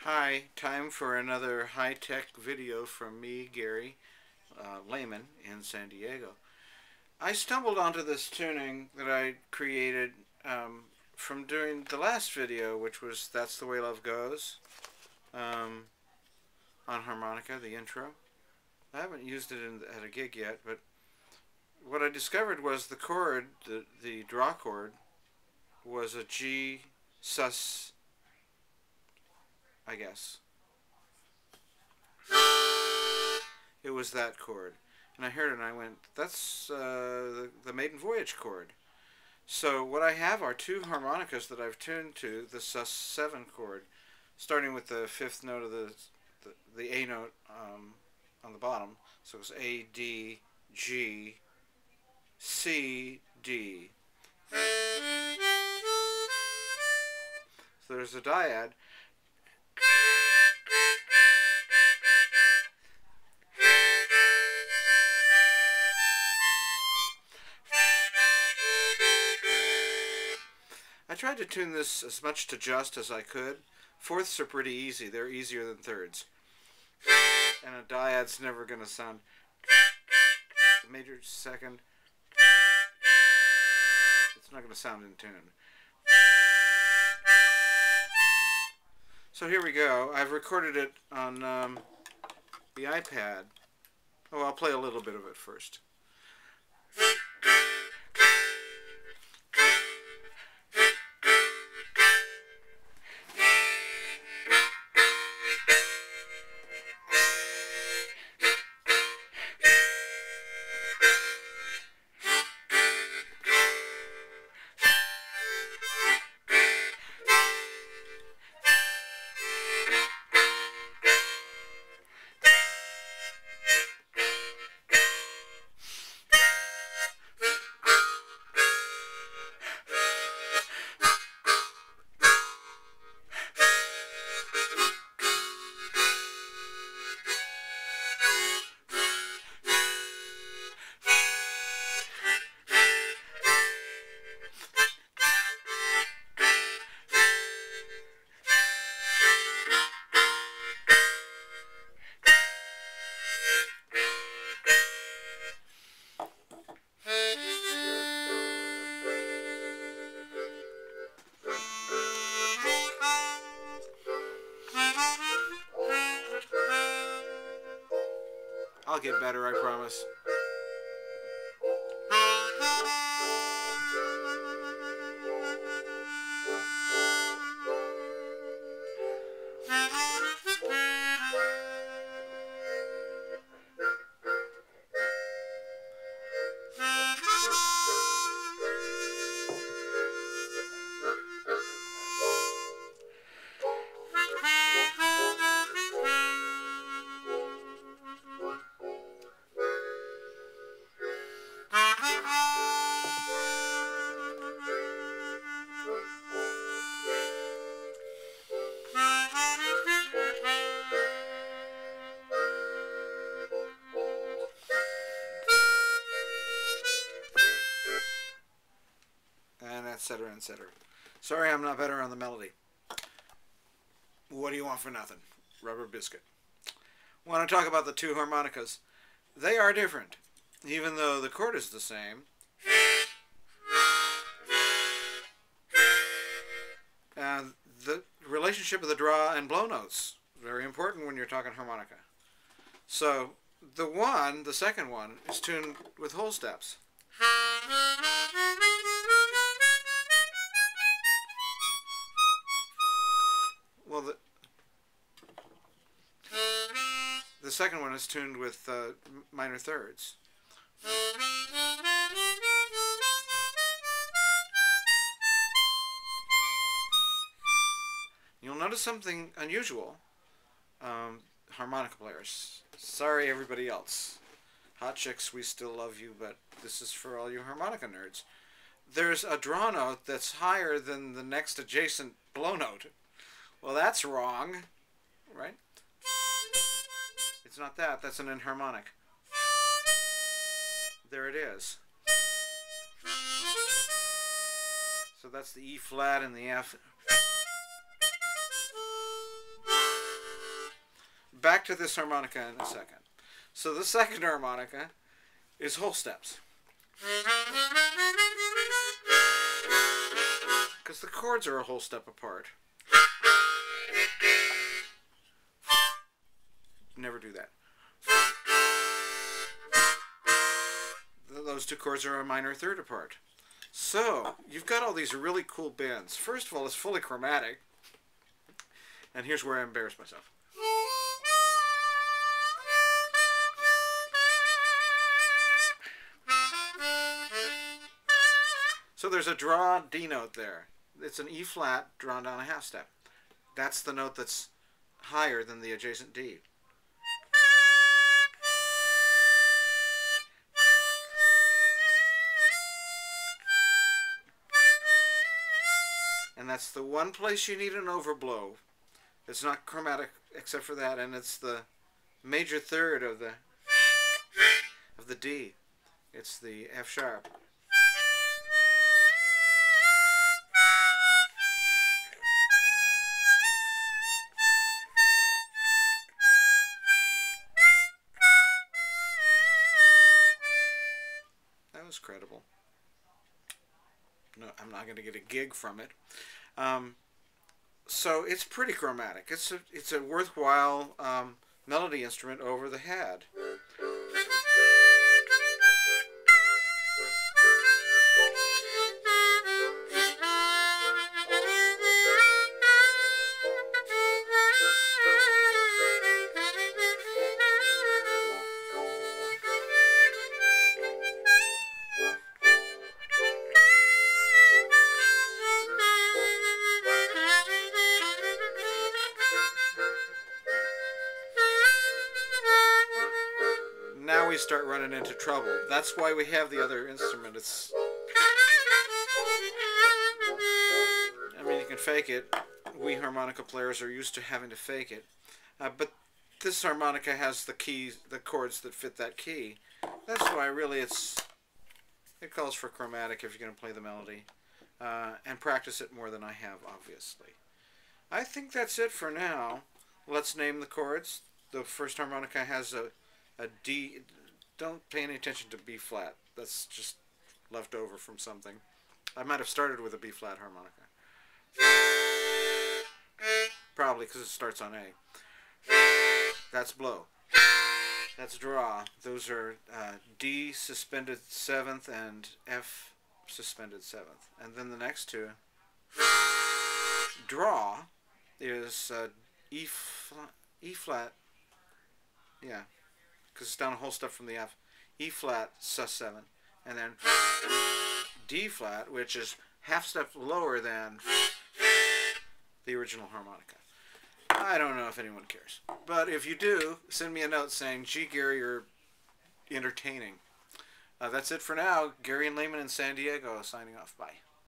Hi, time for another high-tech video from me, Gary, layman in San Diego. I stumbled onto this tuning that I created from doing the last video, which was That's the Way Love Goes, on harmonica, the intro. I haven't used it at a gig yet, but what I discovered was the chord, the draw chord, was a G sus, I guess. It was that chord. And I heard it and I went, that's the Maiden Voyage chord. So what I have are two harmonicas that I've tuned to the sus7 chord, starting with the fifth note of the A note on the bottom. So it's A, D, G, C, D. So there's a dyad. I tried to tune this as much to just as I could. Fourths are pretty easy. They're easier than thirds. And a dyad's never going to sound major second. It's not going to sound in tune. So here we go. I've recorded it on the iPad. Oh, I'll play a little bit of it first. I'll get better, I promise. And etc., etc. Sorry I'm not better on the melody. What do you want for nothing? Rubber biscuit. Want to talk about the two harmonicas. They are different, even though the chord is the same. And the relationship of the draw and blow notes, very important when you're talking harmonica. So the second one, is tuned with whole steps. Well, the second one is tuned with minor thirds. You'll notice something unusual. Harmonica players. Sorry everybody else. Hot chicks, we still love you, but this is for all you harmonica nerds. There's a draw note that's higher than the next adjacent blow note. Well, that's wrong, right? It's not that. That's an enharmonic. There it is. So that's the E flat and the F. back to this harmonica in a second. So the second harmonica is whole steps. Because the chords are a whole step apart. Never do that. Those two chords are a minor third apart. So, you've got all these really cool bends. First of all, it's fully chromatic. And here's where I embarrass myself. So there's a draw D note there. It's an E flat drawn down a half step. That's the note that's higher than the adjacent D. And that's the one place you need an overblow. It's not chromatic except for that, and it's the major third of the D. It's the F sharp. That was credible. No, I'm not going to get a gig from it. So it's pretty chromatic. It's a worthwhile melody instrument over the head. Now we start running into trouble. That's why we have the other instrument. I mean, you can fake it. We harmonica players are used to having to fake it. But this harmonica has the keys, the chords that fit that key. That's why really it calls for chromatic if you're going to play the melody. And practice it more than I have, obviously. I think that's it for now. Let's name the chords. The first harmonica has a D. Don't pay any attention to B flat. That's just left over from something. I might have started with a B flat harmonica. Probably because it starts on A. That's blow. That's draw. Those are D suspended 7th and F suspended 7th. And then the next two. Draw is E flat. Yeah. Because it's down a whole step from the F. E flat, sus7, and then D flat, which is half step lower than the original harmonica. I don't know if anyone cares. But if you do, send me a note saying, gee, Gary, you're entertaining. That's it for now. Gary and Lehman in San Diego signing off. Bye.